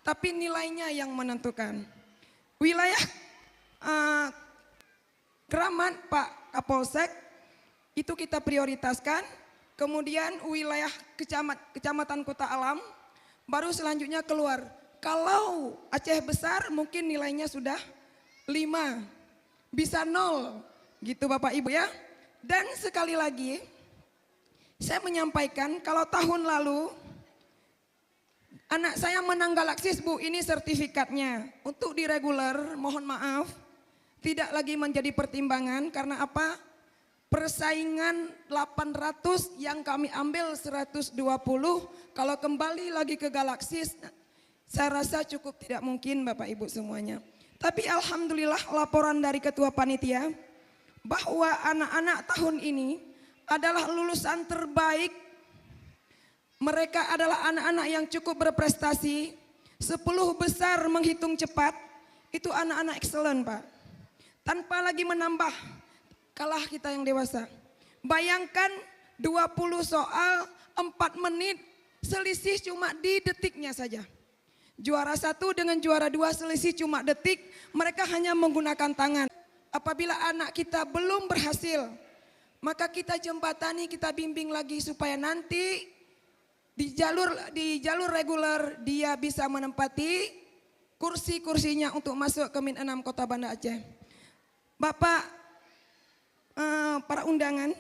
tapi nilainya yang menentukan. Wilayah Kramat Pak Kapolsek itu kita prioritaskan, kemudian wilayah kecamatan Kota Alam, baru selanjutnya keluar. Kalau Aceh besar mungkin nilainya sudah 5, bisa 0 gitu Bapak Ibu ya. Dan sekali lagi saya menyampaikan kalau tahun lalu anak saya menang Galaksis Bu, ini sertifikatnya. Untuk di reguler mohon maaf tidak lagi menjadi pertimbangan karena apa? Persaingan 800 yang kami ambil 120, kalau kembali lagi ke Galaksis saya rasa cukup tidak mungkin Bapak Ibu semuanya. Tapi alhamdulillah laporan dari ketua panitia bahwa anak-anak tahun ini adalah lulusan terbaik. Mereka adalah anak-anak yang cukup berprestasi. 10 besar menghitung cepat itu anak-anak excellent Pak. Tanpa lagi menambah, kalah kita yang dewasa. Bayangkan 20 soal 4 menit, selisih cuma di detiknya saja. Juara 1 dengan juara 2 selisih cuma detik, mereka hanya menggunakan tangan. Apabila anak kita belum berhasil, maka kita jembatani, kita bimbing lagi supaya nanti di jalur reguler dia bisa menempati kursi-kursinya untuk masuk ke Min 6 Kota Banda Aceh. Bapak, para undangan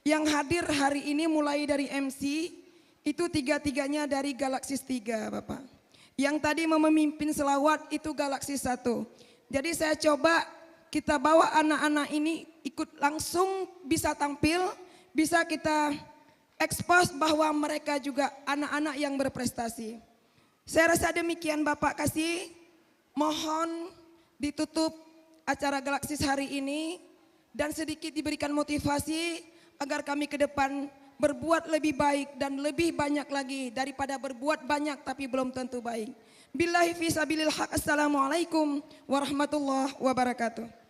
yang hadir hari ini mulai dari MC itu 3-3-nya dari Galaksis 3 Bapak. Yang tadi memimpin selawat itu Galaksis 1. Jadi saya coba kita bawa anak-anak ini ikut langsung bisa tampil, bisa kita ekspos bahwa mereka juga anak-anak yang berprestasi. Saya rasa demikian Bapak kasih, mohon ditutup acara Galaksis hari ini dan sedikit diberikan motivasi agar kami ke depan berbuat lebih baik dan lebih banyak lagi daripada berbuat banyak tapi belum tentu baik. Billahi fi sabilil haq. Assalamualaikum warahmatullahi wabarakatuh.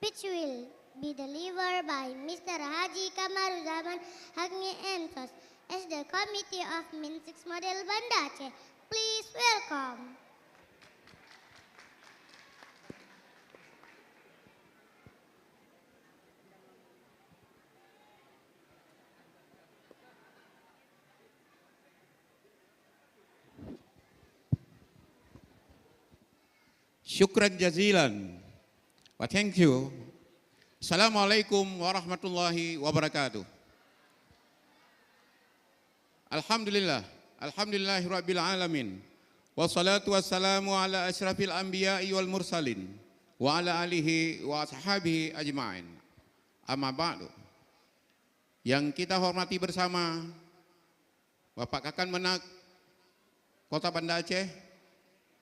Speech will be delivered by Mr. Haji Kamaruzaman Hagni Ensos as the Committee of Min 6 Model Banda Aceh. Please welcome. Syukran jazilan. Thank you. Assalamualaikum warahmatullahi wabarakatuh. Alhamdulillah. Alhamdulillahirabbil alamin. Wassalatu wassalamu ala asyrafil anbiya'i wal mursalin wa ala alihi wa ashabihi ajma'in. Amma ba'du. Yang kita hormati bersama Bapak Kakan Menak Kota Banda Aceh,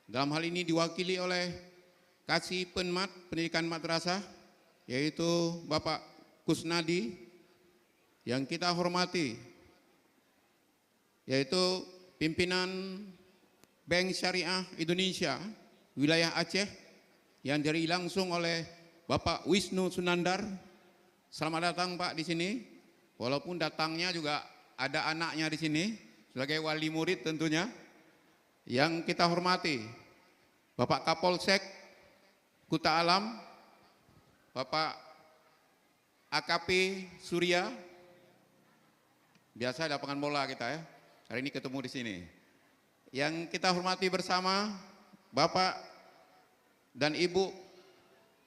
dalam hal ini diwakili oleh Kasih Penmat Pendidikan Madrasah, yaitu Bapak Kusnadi, yang kita hormati, yaitu pimpinan Bank Syariah Indonesia wilayah Aceh, yang diri langsung oleh Bapak Wisnu Sunandar. Selamat datang Pak di sini, walaupun datangnya juga ada anaknya di sini, sebagai wali murid tentunya. Yang kita hormati, Bapak Kapolsek Kota Alam, Bapak AKP Surya, biasa lapangan bola kita ya, hari ini ketemu di sini. Yang kita hormati bersama Bapak dan Ibu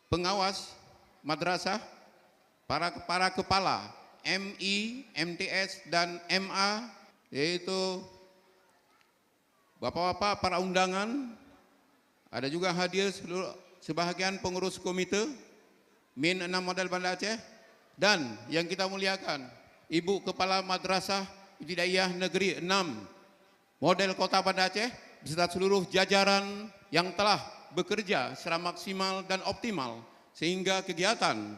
pengawas madrasah, para kepala MI, MTS dan MA, yaitu Bapak-bapak para undangan, ada juga hadir sebahagian pengurus komite Min 6 Model Banda Aceh, dan yang kita muliakan Ibu Kepala Madrasah Ibtidaiyah Negeri 6 model Kota Banda Aceh beserta seluruh jajaran yang telah bekerja secara maksimal dan optimal sehingga kegiatan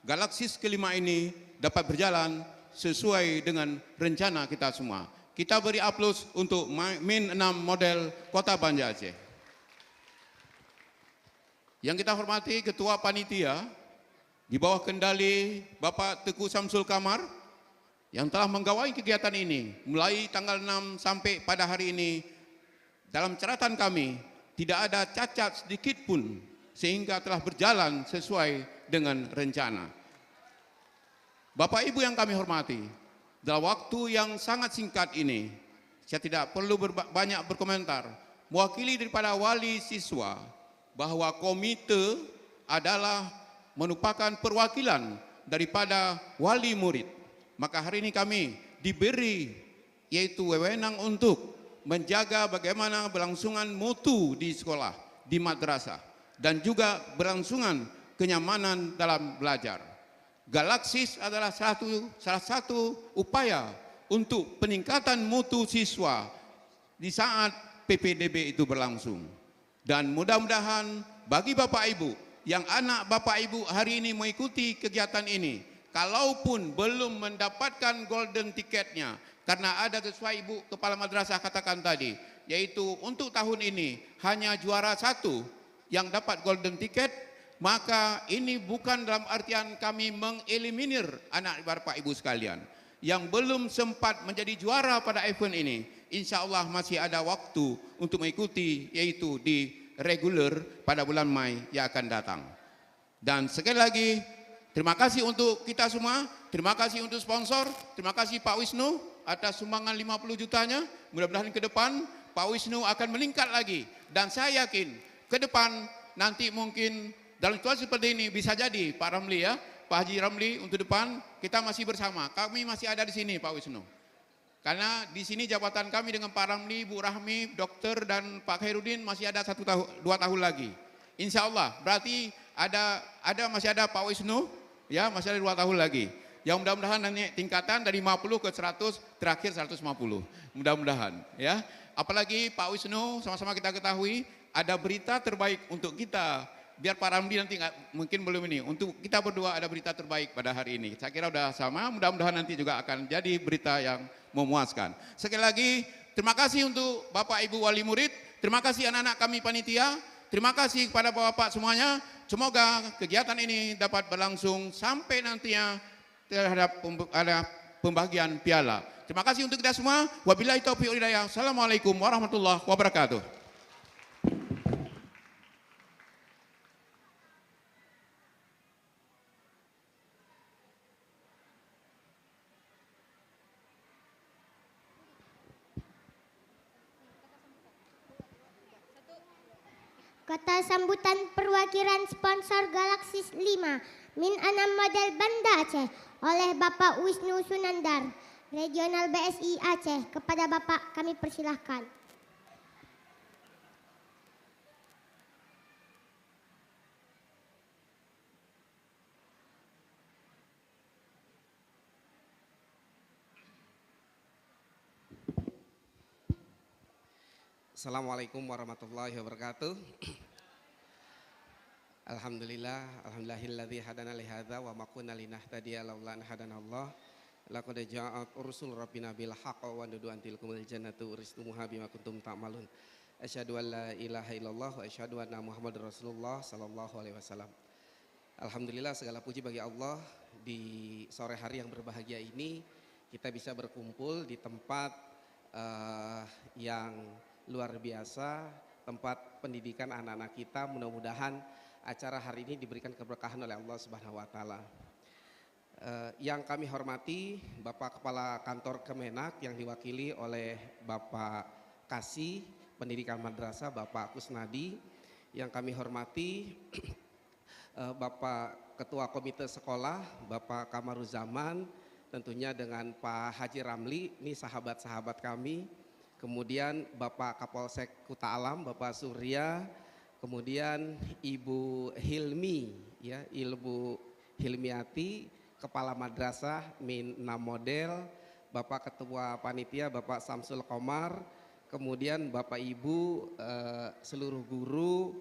Galaksis kelima ini dapat berjalan sesuai dengan rencana kita semua. Kita beri aplaus untuk Min 6 model Kota Banda Aceh. Yang kita hormati Ketua Panitia di bawah kendali Bapak Teguh Samsul Kamar yang telah menggawai kegiatan ini mulai tanggal 6 sampai pada hari ini. Dalam catatan kami tidak ada cacat sedikit pun sehingga telah berjalan sesuai dengan rencana. Bapak Ibu yang kami hormati, dalam waktu yang sangat singkat ini, saya tidak perlu banyak berkomentar. Mewakili daripada wali siswa, bahwa komite adalah merupakan perwakilan daripada wali murid. Maka hari ini kami diberi yaitu wewenang untuk menjaga bagaimana berlangsungan mutu di sekolah, di madrasah, dan juga berlangsungan kenyamanan dalam belajar. Galaksis adalah salah satu upaya untuk peningkatan mutu siswa di saat PPDB itu berlangsung. Dan mudah-mudahan bagi Bapak Ibu, yang anak Bapak Ibu hari ini mengikuti kegiatan ini, kalaupun belum mendapatkan golden tiketnya, karena ada sesuai Ibu Kepala Madrasah katakan tadi, yaitu untuk tahun ini hanya juara 1 yang dapat golden tiket, maka ini bukan dalam artian kami mengeliminir anak Bapak Ibu sekalian yang belum sempat menjadi juara pada event ini. Insya Allah masih ada waktu untuk mengikuti, yaitu di reguler pada bulan Mei yang akan datang. Dan sekali lagi terima kasih untuk kita semua, terima kasih untuk sponsor, terima kasih Pak Wisnu atas sumbangan 50 jutanya. Mudah-mudahan ke depan Pak Wisnu akan meningkat lagi, dan saya yakin ke depan nanti mungkin dalam situasi seperti ini bisa jadi Pak Ramli ya, Pak Haji Ramli untuk depan kita masih bersama. Kami masih ada di sini Pak Wisnu. Karena di sini jabatan kami dengan Pak Ramli, Bu Rahmi, Dokter dan Pak Khairuddin masih ada 2 tahun lagi. Insya Allah berarti masih ada Pak Wisnu ya, masih ada 2 tahun lagi. Yang mudah-mudahan nanti tingkatan dari 50 ke 100 terakhir 150. Mudah-mudahan ya. Apalagi Pak Wisnu sama-sama kita ketahui ada berita terbaik untuk kita. Biar Pak Ramli nanti mungkin belum ini. Untuk kita berdua ada berita terbaik pada hari ini. Saya kira sudah sama, mudah-mudahan nanti juga akan jadi berita yang memuaskan. Sekali lagi, terima kasih untuk Bapak Ibu Wali Murid. Terima kasih anak-anak kami panitia. Terima kasih kepada Bapak semuanya. Semoga kegiatan ini dapat berlangsung sampai nantinya terhadap ada pembagian piala. Terima kasih untuk kita semua. Wabillahi taufiq wal hidayah. Assalamualaikum warahmatullahi wabarakatuh. Kata sambutan perwakilan sponsor Galaksis 5 Min 6 model Banda Aceh oleh Bapak Wisnu Sunandar, Regional BSI Aceh. Kepada Bapak kami persilahkan. Assalamualaikum warahmatullahi wabarakatuh. Alhamdulillahilladzi hadana li hadza wa ma kunna linahtadiya laula an hadanallah. Laqad ja'at rusul rabbina bil haqqi wa nudu antilkumul jannatu uristumuha bima kuntum ta'malun. Asyhadu an la ilaha illallah wa asyhadu anna Muhammadar Rasulullah sallallahu alaihi wasallam. Alhamdulillah, segala puji bagi Allah, di sore hari yang berbahagia ini kita bisa berkumpul di tempat yang luar biasa, tempat pendidikan anak-anak kita. Mudah-mudahan acara hari ini diberikan keberkahan oleh Allah Subhanahu wa taala. Yang kami hormati Bapak Kepala Kantor Kemenak yang diwakili oleh Bapak Kasih Pendidikan Madrasah, Bapak Kusnadi. Yang kami hormati Bapak Ketua Komite Sekolah, Bapak Kamaruzaman, tentunya dengan Pak Haji Ramli, ini sahabat-sahabat kami. Kemudian Bapak Kapolsek Kuta Alam, Bapak Surya, kemudian Ibu Hilmi, ya, Ibu Hilmiati, Kepala Madrasah Min 6 model, Bapak Ketua Panitia Bapak Samsul Komar, kemudian Bapak Ibu, seluruh guru,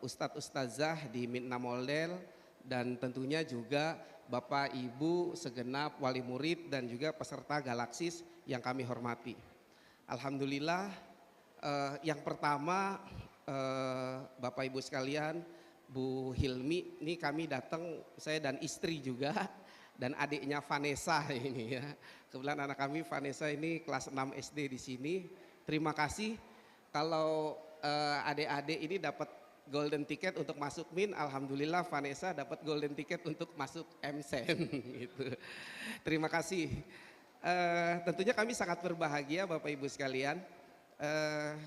Ustadz Ustazah di Min 6 Model, dan tentunya juga Bapak Ibu segenap wali murid dan juga peserta Galaksis yang kami hormati. Alhamdulillah, yang pertama Bapak Ibu sekalian, Bu Hilmi, ini kami datang, saya dan istri juga, dan adiknya Vanessa ini ya. Kebetulan anak kami Vanessa ini kelas 6 SD di sini. Terima kasih kalau adik-adik ini dapat golden ticket untuk masuk Min. Alhamdulillah Vanessa dapat golden ticket untuk masuk MSen gitu. Terima kasih. Tentunya kami sangat berbahagia Bapak Ibu sekalian.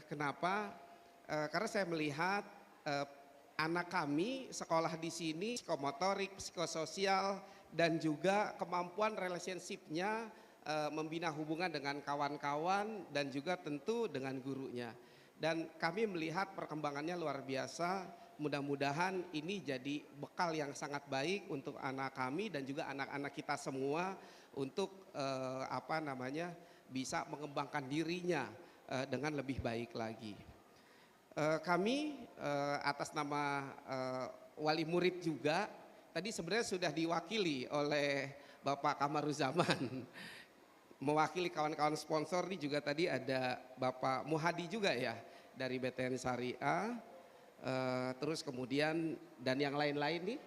Kenapa? Karena saya melihat anak kami sekolah di sini psikomotorik, psikososial, dan juga kemampuan relationship-nya membina hubungan dengan kawan-kawan dan juga tentu dengan gurunya. Dan kami melihat perkembangannya luar biasa. Mudah-mudahan ini jadi bekal yang sangat baik untuk anak kami dan juga anak-anak kita semua untuk bisa mengembangkan dirinya dengan lebih baik lagi. Kami atas nama wali murid juga tadi sebenarnya sudah diwakili oleh Bapak Kamaruzaman. Mewakili kawan-kawan sponsor ini juga tadi ada Bapak Muhadi juga ya dari BTN Syariah. Terus kemudian dan yang lain-lain nih,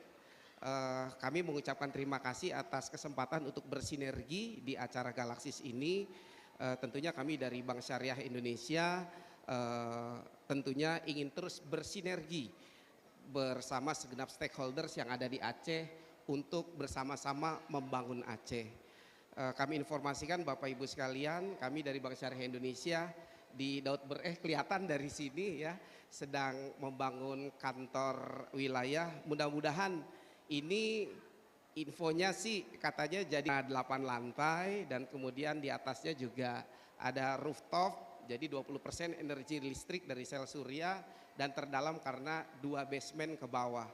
kami mengucapkan terima kasih atas kesempatan untuk bersinergi di acara Galaksis ini. Tentunya kami dari Bank Syariah Indonesia tentunya ingin terus bersinergi bersama segenap stakeholders yang ada di Aceh untuk bersama-sama membangun Aceh. Kami informasikan Bapak Ibu sekalian, kami dari Bank Syariah Indonesia di Daud Bereh kelihatan dari sini ya, sedang membangun kantor wilayah. Mudah-mudahan ini infonya sih katanya jadi 8 lantai dan kemudian di atasnya juga ada rooftop. Jadi 20% energi listrik dari sel surya dan terdalam karena 2 basement ke bawah.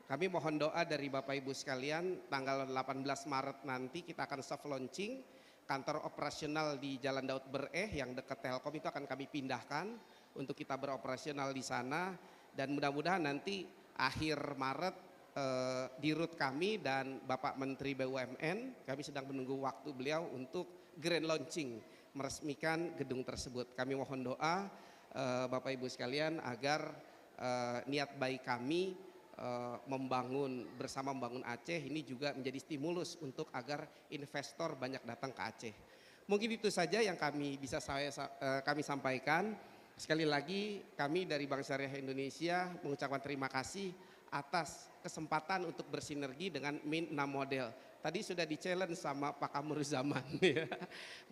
Kami mohon doa dari Bapak Ibu sekalian, tanggal 18 Maret nanti kita akan soft launching kantor operasional di Jalan Daud Bereh yang dekat Telkom itu akan kami pindahkan untuk kita beroperasional di sana, dan mudah-mudahan nanti akhir Maret di RUT kami dan Bapak Menteri BUMN kami sedang menunggu waktu beliau untuk grand launching meresmikan gedung tersebut. Kami mohon doa Bapak Ibu sekalian agar niat baik kami membangun Aceh ini juga menjadi stimulus untuk agar investor banyak datang ke Aceh. Mungkin itu saja yang kami bisa kami sampaikan. Sekali lagi kami dari Bank Syariah Indonesia mengucapkan terima kasih atas kesempatan untuk bersinergi dengan Min 6 Model. Tadi sudah di-challenge sama Pak Kamaruzaman ya.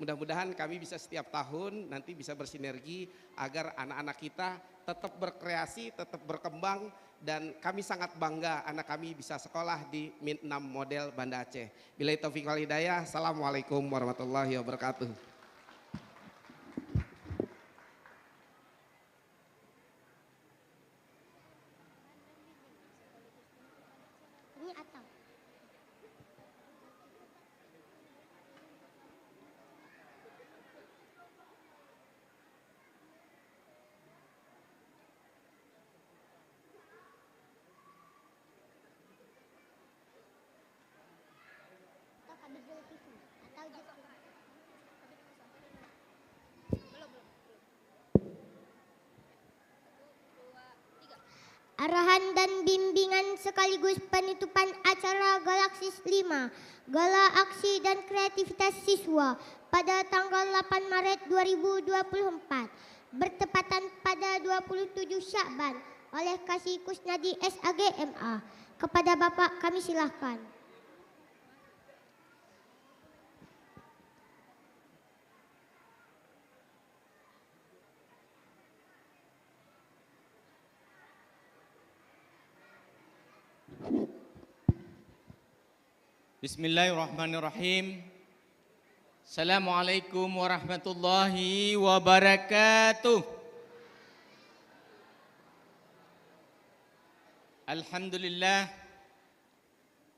Mudah-mudahan kami bisa setiap tahun nanti bisa bersinergi agar anak-anak kita tetap berkreasi, tetap berkembang, dan kami sangat bangga anak kami bisa sekolah di Min 6 Model Banda Aceh. Billahi taufiq wal hidayah. Assalamualaikum warahmatullahi wabarakatuh. Ini atau kabel TV atau just arahan dan bimbingan sekaligus penutupan acara Galaksis 5 Gala Aksi dan Kreativitas Siswa pada tanggal 8 Maret 2024 bertepatan pada 27 Syakban oleh Kasih Kusnadi SAGMA. Kepada Bapak kami silahkan. Bismillahirrahmanirrahim. Assalamualaikum warahmatullahi wabarakatuh. Alhamdulillah.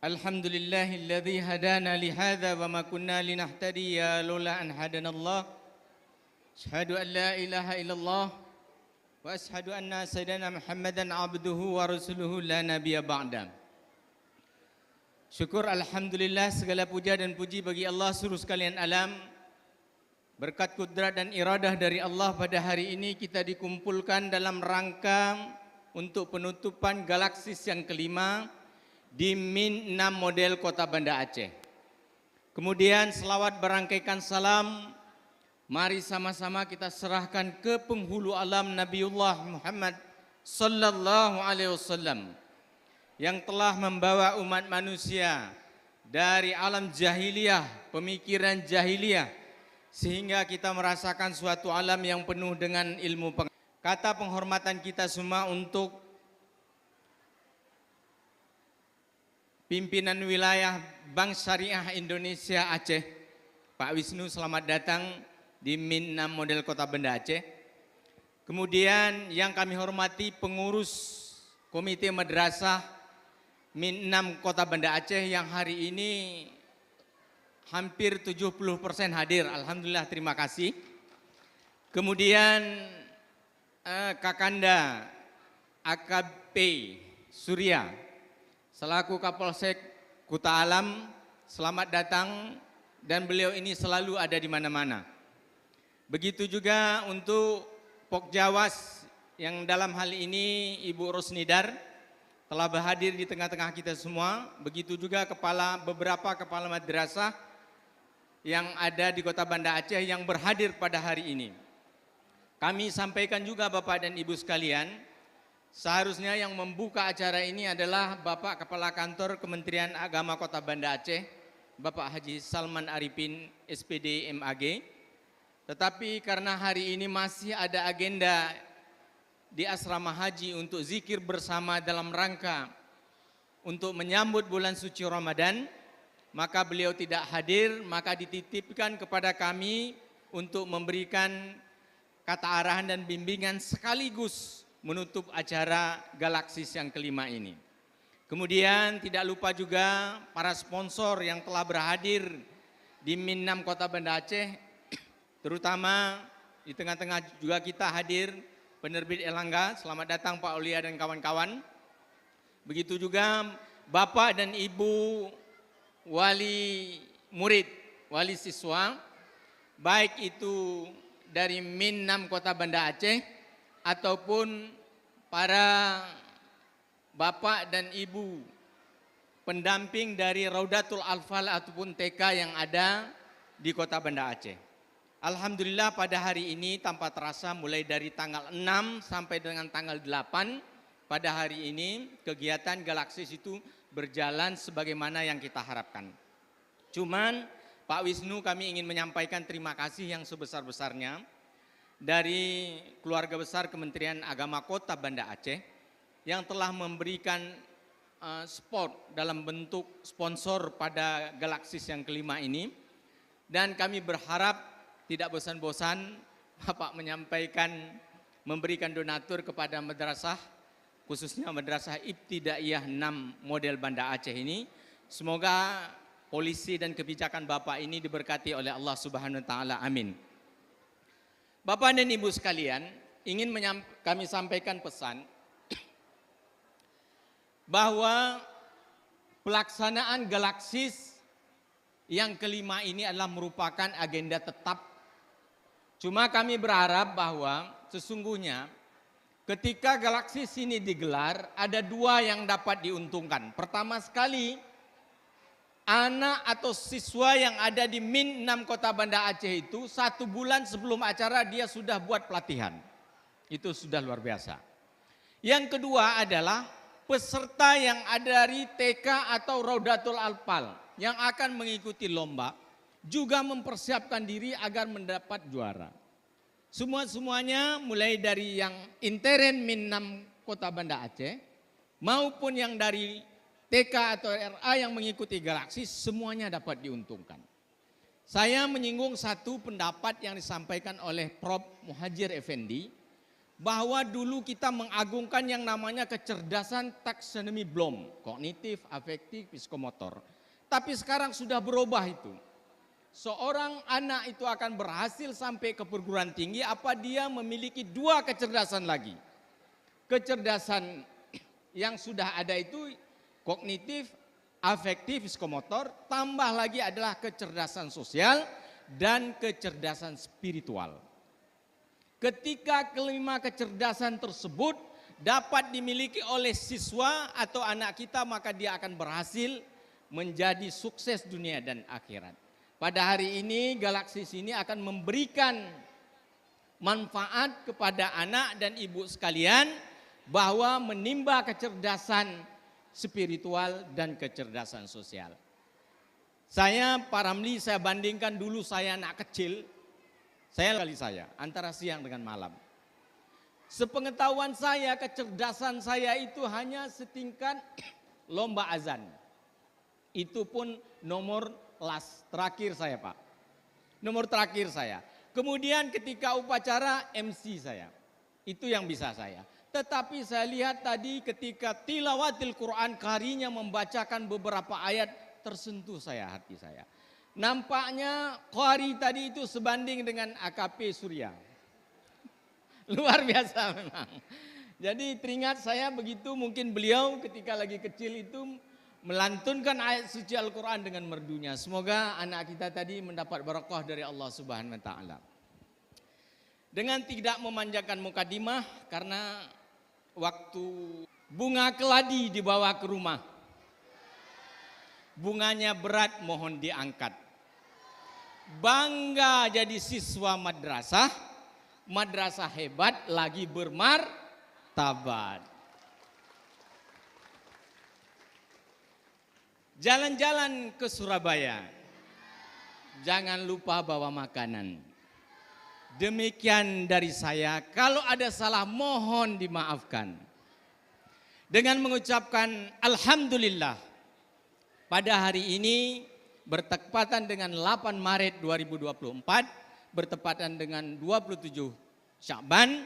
Alhamdulillahilladzi hadana lihadza wa ma kunna linahtadiya laula an hadanallah. Asyhadu an la ilaha illallah wa asyhadu anna sayyidina Muhammadan abduhu wa rasuluhu la nabiyya ba'da. Syukur alhamdulillah, segala puja dan puji bagi Allah seluruh sekalian alam. Berkat kudrat dan iradah dari Allah, pada hari ini kita dikumpulkan dalam rangka untuk penutupan Galaksis yang kelima di Min 6 model Kota Banda Aceh. Kemudian selawat berangkaikan salam, mari sama-sama kita serahkan ke penghulu alam Nabiullah Muhammad sallallahu alaihi wasallam yang telah membawa umat manusia dari alam jahiliyah, pemikiran jahiliyah, sehingga kita merasakan suatu alam yang penuh dengan ilmu pengetahuan. Kata penghormatan kita semua untuk pimpinan wilayah Bank Syariah Indonesia Aceh, Pak Wisnu, selamat datang di Min 6 model Kota Banda Aceh. Kemudian yang kami hormati pengurus Komite Madrasah Min 6 Kota Banda Aceh yang hari ini hampir 70% hadir. Alhamdulillah, terima kasih. Kemudian Kakanda AKP Surya selaku Kapolsek Kuta Alam, selamat datang, dan beliau ini selalu ada di mana-mana. Begitu juga untuk Pokjawas yang dalam hal ini Ibu Rosnidar telah berhadir di tengah-tengah kita semua. Begitu juga beberapa kepala madrasah yang ada di Kota Banda Aceh yang berhadir pada hari ini. Kami sampaikan juga Bapak dan Ibu sekalian, seharusnya yang membuka acara ini adalah Bapak Kepala Kantor Kementerian Agama Kota Banda Aceh, Bapak Haji Salman Arifin, SPD MAG. Tetapi karena hari ini masih ada agenda di asrama haji untuk zikir bersama dalam rangka untuk menyambut bulan suci Ramadan, maka beliau tidak hadir, maka dititipkan kepada kami untuk memberikan kata arahan dan bimbingan sekaligus menutup acara Galaksis yang kelima ini. Kemudian tidak lupa juga para sponsor yang telah berhadir di Min 6 Kota Banda Aceh, terutama di tengah-tengah juga kita hadir penerbit Elangga, selamat datang Pak Aulia dan kawan-kawan. Begitu juga Bapak dan Ibu wali murid, wali siswa, baik itu dari Min 6 Kota Banda Aceh ataupun para Bapak dan Ibu pendamping dari Raudatul Alfal ataupun TK yang ada di Kota Banda Aceh. Alhamdulillah pada hari ini tanpa terasa mulai dari tanggal 6 sampai dengan tanggal 8 pada hari ini kegiatan Galaksis itu berjalan sebagaimana yang kita harapkan. Cuman Pak Wisnu, kami ingin menyampaikan terima kasih yang sebesar-besarnya dari keluarga besar Kementerian Agama Kota Banda Aceh yang telah memberikan support dalam bentuk sponsor pada Galaksis yang kelima ini. Dan kami berharap tidak bosan-bosan Bapak menyampaikan, memberikan donatur kepada madrasah, khususnya Madrasah Ibtidaiyah 6 model Banda Aceh ini. Semoga polisi dan kebijakan Bapak ini diberkati oleh Allah Subhanahu wa taala. Amin. Bapak dan Ibu sekalian, ingin kami sampaikan pesan bahwa pelaksanaan Galaksis yang kelima ini adalah merupakan agenda tetap. Cuma kami berharap bahwa sesungguhnya ketika Galaksis ini digelar, ada dua yang dapat diuntungkan. Pertama sekali, anak atau siswa yang ada di Min 6 Kota Banda Aceh itu 1 bulan sebelum acara dia sudah buat pelatihan. Itu sudah luar biasa. Yang kedua adalah peserta yang ada dari TK atau Raudatul Alfal yang akan mengikuti lomba juga mempersiapkan diri agar mendapat juara. Semuanya mulai dari yang intern Min 6 Kota Banda Aceh maupun yang dari TK atau RA yang mengikuti Galaksis, semuanya dapat diuntungkan. Saya menyinggung satu pendapat yang disampaikan oleh Prof. Muhajir Effendi, bahwa dulu kita mengagungkan yang namanya kecerdasan taksonomi Bloom, kognitif, afektif, psikomotor. Tapi sekarang sudah berubah itu. seorang anak itu akan berhasil sampai ke perguruan tinggi apa dia memiliki dua kecerdasan lagi. Kecerdasan yang sudah ada itu kognitif, afektif, psikomotor, tambah lagi adalah kecerdasan sosial dan kecerdasan spiritual. Ketika kelima kecerdasan tersebut dapat dimiliki oleh siswa atau anak kita, maka dia akan berhasil menjadi sukses dunia dan akhirat. Pada hari ini Galaxis ini akan memberikan manfaat kepada anak dan ibu sekalian bahwa menimba kecerdasan spiritual dan kecerdasan sosial. Saya Pak Ramli, saya bandingkan dulu saya anak kecil, saya antara siang dengan malam. Sepengetahuan saya, kecerdasan saya itu hanya setingkat lomba azan. Itu pun nomor terakhir saya, Pak. Nomor terakhir saya. Kemudian ketika upacara MC saya. Itu yang bisa saya. Tetapi saya lihat tadi ketika tilawatil Quran, qarinya membacakan beberapa ayat, tersentuh hati saya. Nampaknya qari tadi itu sebanding dengan AKP Surya. Luar biasa memang. Jadi teringat saya begitu, mungkin beliau ketika lagi kecil itu melantunkan ayat suci Al-Quran dengan merdunya. Semoga anak kita tadi mendapat berkah dari Allah Subhanahu wa taala. Dengan tidak memanjangkan mukadimah, karena waktu bunga keladi dibawa ke rumah, bunganya berat, mohon diangkat. Bangga jadi siswa madrasah, madrasah hebat lagi bermartabat. Jalan-jalan ke Surabaya, jangan lupa bawa makanan. Demikian dari saya, kalau ada salah mohon dimaafkan. Dengan mengucapkan Alhamdulillah, pada hari ini bertepatan dengan 8 Maret 2024, bertepatan dengan 27 Sya'ban,